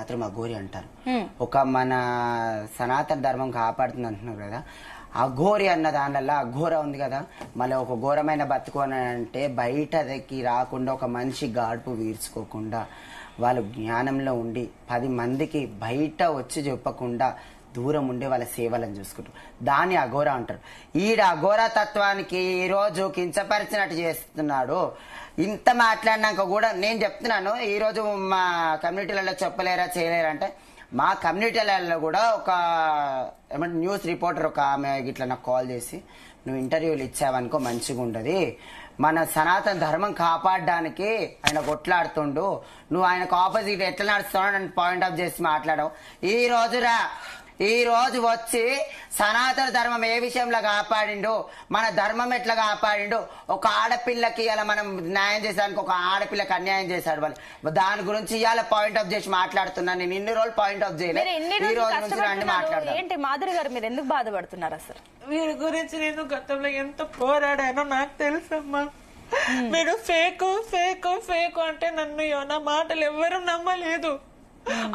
మాత్రం అఘోరి అంటారు. ఒక మన సనాతన ధర్మం కాపాడుతుంది అంటున్నారు కదా, అఘోరి అన్న దానివల్ల అఘోర ఉంది కదా, మళ్ళీ ఒక ఘోరమైన బతుకు అని అంటే బయటకి రాకుండా ఒక మనిషి గాడుపు వీర్చుకోకుండా వాళ్ళు జ్ఞానంలో ఉండి 10 మందికి బయట వచ్చి చెప్పకుండా దూరం ఉండి వాళ్ళ సేవలను చూసుకుంటారు. దాన్ని అఘోర అంటారు. ఈడ అఘోర తత్వానికి ఈరోజు కించపరిచినట్టు చేస్తున్నాడు. ఇంత మాట్లాడినాక కూడా నేను చెప్తున్నాను, ఈరోజు మా కమ్యూనిటీలలో చెప్పలేరా చేయలేరా అంటే, మా కమ్యూనిటీలలో కూడా ఒక ఏమంటే న్యూస్ రిపోర్టర్ ఒక ఆమె ఇట్లా నాకు కాల్ చేసి, నువ్వు ఇంటర్వ్యూలు ఇచ్చావనుకో మంచిగా ఉండదు, మన సనాతన ధర్మం కాపాడడానికి ఆయన కొట్లాడుతుండు, నువ్వు ఆయనకు ఆపోజిట్ ఎట్లా నడుస్తున్నావు నన్ను పాయింట్ ఆఫ్ చేసి మాట్లాడవు. ఈ రోజు వచ్చి సనాతన ధర్మం ఏ విషయంలో కాపాడిండు, మన ధర్మం ఎట్లా కాపాడిండు, ఒక ఆడపిల్లకి ఇలా మనం న్యాయం చేసానికి ఒక ఆడపిల్లకి అన్యాయం చేశాడు వాళ్ళు, దాని గురించి ఇవాళ పాయింట్ ఆఫ్ చేసి మాట్లాడుతున్నాను. నేను ఇన్ని రోజులు పాయింట్ ఆఫ్ చేయలేదు, ఈ రోజు నుంచి రండి మాట్లాడతాను. ఏంటి మాధురి గారు మీరు ఎందుకు బాధపడుతున్నారు అసలు? వీరి గురించి నేను గతంలో ఎంత పోరాడానో నాకు తెలుసమ్మా. మీరు ఫేకు ఫేకు ఫేకు అంటే నన్ను నా మాటలు ఎవ్వరూ నమ్మలేదు.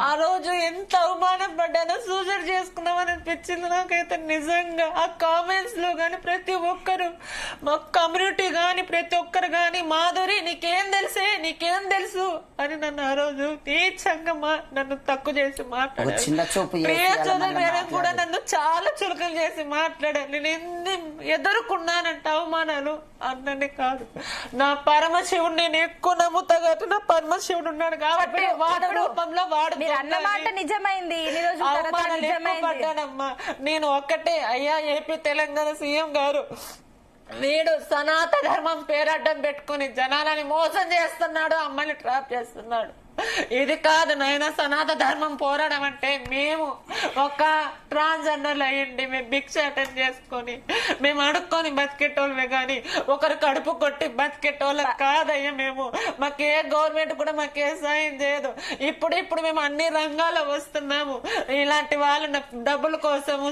ఆ రోజు ఎంత అవమానం పడ్డానో, సూసైడ్ చేసుకున్నామని అనిపించింది నాకైతే నిజంగా. ఆ కామెంట్స్ లో గాని ప్రతి ఒక్కరు, మా కమ్యూనిటీ గాని ప్రతి ఒక్కరు గాని, మాధురి నీకేం తెలుసు అని నన్ను ఆ రోజు నీచంగా నన్ను తక్కువ చేసి మాట్లాడారు. ప్రియ చౌదరి మేడం కూడా నన్ను చాలా చులకలు చేసి మాట్లాడారు. నేను ఎన్ని ఎదుర్కొన్నానంటే అవమానాలు అన్నది కాదు. నా పరమశివుడు నేను ఎక్కువ నమ్ముతా కాబట్టి నా పరమశివుడు ఉన్నాడు కాబట్టి వాడి రూపంలో మీరు అన్నమాట నిజమైంది. పడ్డానమ్మా. నేను ఒక్కటే, అయ్యా ఏపీ తెలంగాణ సీఎం గారు వీడు సనాతన ధర్మం పేరడ్డం పెట్టుకుని జనాలని మోసం చేస్తున్నాడు, అమ్మాయిని ట్రాప్ చేస్తున్నాడు. ఇది కాదు నాయన సనాతన ధర్మం పోరాడం అంటే. మేము ఒక ట్రాన్స్జెండర్లు అయ్యండి మేము భిక్ష అటెండ్ చేసుకొని మేము అడుక్కొని బతికేటోళ్ళమే గాని ఒకరు కడుపు కొట్టి బతికేటోళ్ళ కాదయ్యా మేము. మాకే గవర్నమెంట్ కూడా మాకే సాయం చేయదు. ఇప్పుడు మేము అన్ని రంగాల్లో వస్తున్నాము. ఇలాంటి వాళ్ళు డబ్బుల కోసము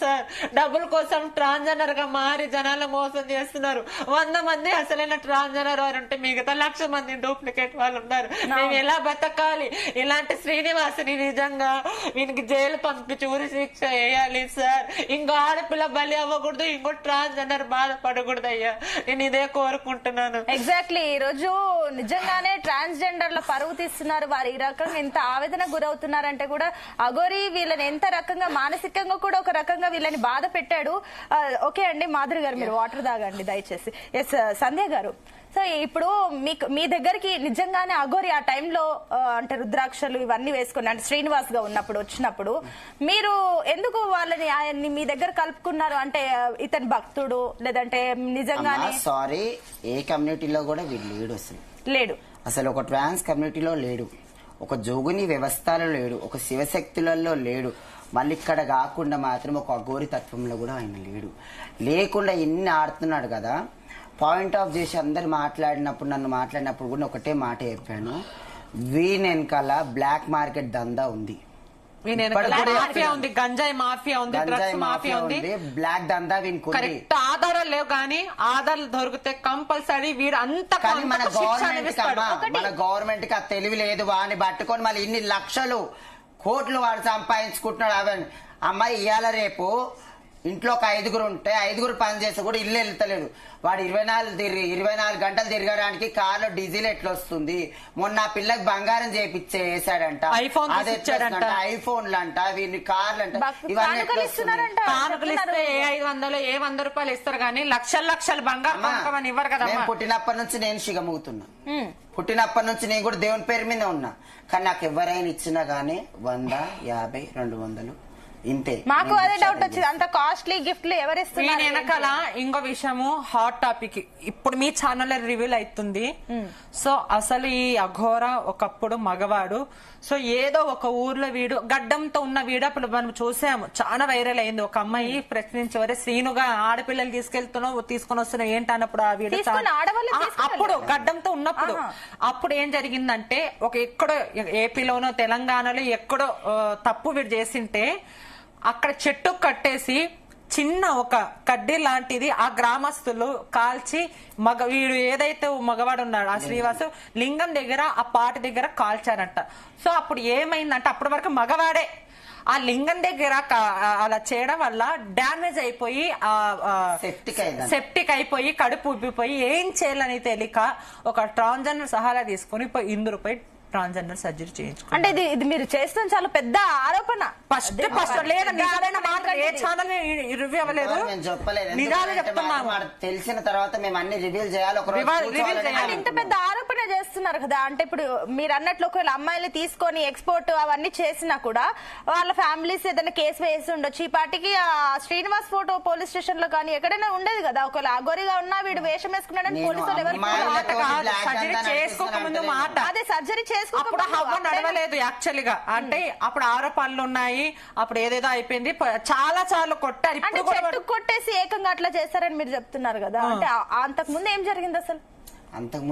సార్ డబ్బుల కోసం ట్రాన్స్జెండర్ గా మారి జనాలు మోసం చేస్తున్నారు. 100 మంది అసలైన ట్రాన్స్జెండర్ వారు ఉంటే మిగతా 1,00,000 మంది డూప్లికేట్ వాళ్ళు ఉన్నారు. మేము ఎలా బతకాలి? ఇలాంటి శ్రీనివాసుని నిజంగా వీనికి జైలు పంపించి ఊరి శిక్ష వేయాలి సార్. ఇంకో ఆడపిల్ల బలి అవ్వకూడదు, ఇంకో ట్రాన్స్జెండర్ బాధపడకూడదు అయ్యా. నేను ఇదే కోరుకుంటున్నాను. ఎగ్జాక్ట్లీ. ఈ రోజు నిజంగానే ట్రాన్స్జెండర్ల పరువు తీస్తున్నారు. వారు ఈ రకంగా ఎంత ఆవేదన గురవుతున్నారంటే కూడా అఘోరి వీళ్ళని ఎంత రకంగా మానసికంగా కూడా ఒక రకంగా వీళ్ళని బాధ పెట్టాడు. ఓకే అండి, మాధురి గారు మీరు వాటర్ తాగండి దయచేసి. ఎస్ సంధ్య గారు, సో ఇప్పుడు మీ దగ్గరికి నిజంగానే అఘోరి ఆ టైంలో అంటే రుద్రాక్షలు ఇవన్నీ వేసుకుని అంటే శ్రీనివాస్ గా వచ్చినప్పుడు మీరు ఎందుకు వాళ్ళని ఆయన్ని మీ దగ్గర కలుపుకున్నారు? అంటే ఇతని భక్తుడు లేదంటే నిజంగానే? సారీ, ఏ కమ్యూనిటీలో కూడా వీడు లేడు అసలు ఒక ట్రాన్స్ కమ్యూనిటీలో లేడు, ఒక జోగుని వ్యవస్థలో లేడు, ఒక శివశక్తులలో లేడు. మళ్ళీ ఇక్కడ కాకుండా మాత్రం ఒక అఘోరి తత్వంలో కూడా ఆయన లేకుండా ఇన్ని ఆడుతున్నాడు కదా. పాయింట్ ఆఫ్ చేసి అందరు నన్ను మాట్లాడినప్పుడు కూడా ఒకటే మాట చెప్పాను, వీని వెనకాల బ్లాక్ మార్కెట్ దందా ఉంది, గంజాయి మాఫియా ఉంది, డ్రగ్స్ మాఫియా ఉంది, బ్లాక్ దందా వీనికి కరెక్ట్ ఆధారాలు లేవు కానీ ఆధారాలు దొరికితే కంపల్సరీ వీడు అంత. కానీ మన గవర్నమెంట్ కి ఆ తెలివి లేదు. వాడిని పట్టుకొని మళ్ళీ ఇన్ని లక్షలు కోట్లు వాడు సంపాదించుకుంటున్నాడు. అవన్నీ అమ్మాయి ఇవాళ రేపు ఇంట్లో ఒక 5గురు ఉంటే 5గురు పని చేస్తే కూడా ఇల్లు వెళ్తలేదు. వాడు 24 గంటలు తిరగడానికి కార్లో డీజిల్ ఎట్లా వస్తుంది? మొన్న పిల్లకి బంగారం చేపిచ్చేసాడంట, ఐఫోన్లు అంట, వీళ్ళని కార్లు అంట, ఇవన్నీ కానుకలు ఇస్తే 500 100 రూపాయలు ఇస్తారు కానీ లక్షలు బంగారం ఇవ్వరు కదా. పుట్టినప్పటి నుంచి నేను సిగమవుతున్నా, పుట్టినప్పటి నుంచి నేను కూడా దేవుని పేరు మీద ఉన్నా. కానీ నాకు ఎవరైనా ఇచ్చినా గానీ 100 50 200 ఇంతే. మాకు అదే డౌట్ వచ్చింది, అంత కాస్ట్లీ గిఫ్ట్లు ఎవరిస్తున్నారు? వెనకాల ఇంకో విషయము హాట్ టాపిక్ ఇప్పుడు మీ ఛానల్ రివీల్ అవుతుంది. సో అసలు ఈ అఘోర ఒకప్పుడు మగవాడు. సో ఏదో ఒక ఊర్లో వీడు గడ్డంతో ఉన్న వీడు అప్పుడు మనం చూసాము, చాలా వైరల్ అయింది. ఒక అమ్మాయి ప్రశ్నించేవారే శ్రీనుగా ఆడపిల్లలు తీసుకొని వస్తున్నావు ఏంటి అన్నప్పుడు ఆ వీడు అప్పుడు గడ్డంతో ఉన్నప్పుడు అప్పుడు ఏం జరిగిందంటే ఒక ఎక్కడో ఏపీలోనో తెలంగాణలో ఎక్కడో తప్పు వీడు చేసింటే అక్కడ చెట్టు కట్టేసి చిన్న ఒక కడ్డీ లాంటిది ఆ గ్రామస్తులు కాల్చి వీడు ఏదైతే మగవాడు ఉన్నాడు ఆ శ్రీవాసు లింగం దగ్గర ఆ పాటి దగ్గర కాల్చారంట. సో అప్పుడు ఏమైందంటే అప్పటి వరకు మగవాడే ఆ లింగం దగ్గర అలా చేయడం వల్ల డ్యామేజ్ అయిపోయి సెప్టిక్ అయిపోయి కడుపు ఉబ్బిపోయి ఏం చేయాలని తెలియక ఒక ట్రాన్స్జెండర్ సహారా తీసుకుని ఇందులో పోయి ట్రాన్స్జెండర్ సర్జరీ చేయించుకో. అంటే ఇది మీరు చేస్తున్న చాలా పెద్ద ఆరోపణ. ఫస్ట్ లేదా ఏ ఛానల్ రివ్యూ అవ్వలేదు, నిజాలు చెప్తున్నాము. తెలిసిన తర్వాత మేము అన్ని రివీల్ చేయాలి. ఇంత పెద్ద ఆరోపణ చేస్తున్నారు కదా, అంటే ఇప్పుడు మీరు అన్నట్లు ఒకవేళ అమ్మాయిలు తీసుకొని ఎక్స్పోర్ట్ అవన్నీ చేసినా కూడా వాళ్ళ ఫ్యామిలీస్ ఏదైనా కేసు వేసి ఉండొచ్చు. ఈ పార్టీకి శ్రీనివాస్ ఫోటో పోలీస్ స్టేషన్ లో కానీ ఎక్కడైనా ఉండేది కదా. ఒకవేళ అగోరిగా ఉన్నా వీడు వేషం వేసుకున్నాడని పోలీసులు ఎవరు సర్జరీ చేసుకోకముందు మాట, అదే సర్జరీ అప్పుడు హవ్వ నడవలేదు యాక్చువల్గా. అంటే అప్పుడు ఆరోపణలు ఉన్నాయి, అప్పుడు ఏదేదో అయిపోయింది, చాలా చాలా కొట్టారు. అంటే చెట్టు కొట్టేసి ఏకంగా అట్లా చేస్తారని మీరు చెప్తున్నారు కదా, అంటే అంతకు ముందు ఏం జరిగింది అసలు? అంతకు